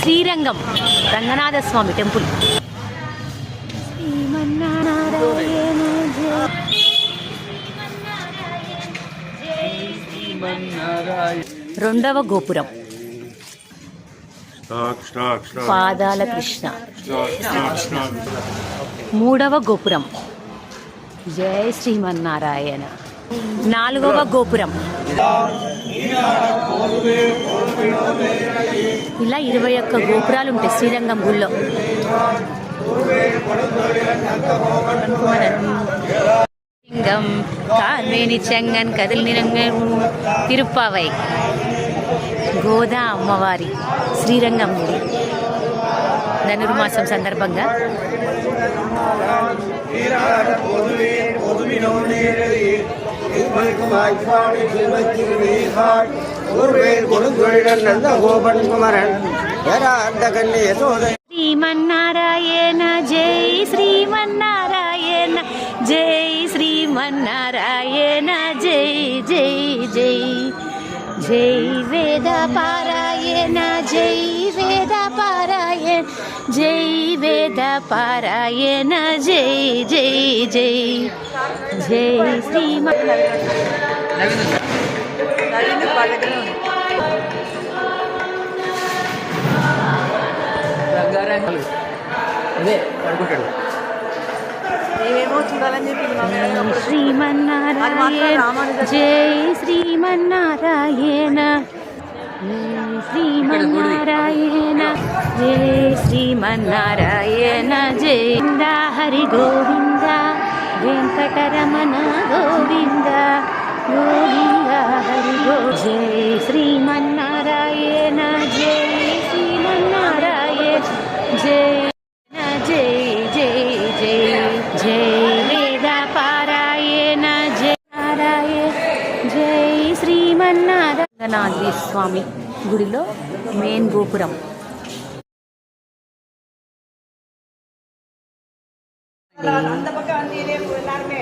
Srirangam Ranganatha Swamy temple. రెండవ గోపురం పాదాల కృష్ణ. మూడవ గోపురం జై శ్రీమన్నారాయణ. నాలుగవ గోపురం. ఇలా 21 గోపురాలు ఉంటాయి శ్రీరంగం గుళ్ళో. లింగం కాల్వేని చెంగన్ కదిలి తిరుప్పావై గోదా అమ్మవారి శ్రీరంగం గుడి ధనుర్మాసం సందర్భంగా శ్రీమన్నారాయణ జై శ్రీమన్నారాయణ జై శ్రీమన్నారాయణ జై జై జై జై వేద పారాయణ జై వేద పారాయణ జై వేద పారాయణ జై జై జై జై శ్రీమన్నారాయణ జై శ్రీమన్నారాయణ శ్రీమన్నారాయణ జై శ్రీమన్నారాయణ జై హరి గోవింద వెంకటరమణ గోవింద గోవింద హరి గో. జై శ్రీమన్నారాయణ జై శ్రీమన్నారాయణ జై జై జై జై జై వేద పారాయణ జై నారాయణ జై శ్రీమన్నారాయణ స్వామి గుడిలో మెయిన్ గోపురం. அந்த பக்கம் வந்து இதே எல்லாருமே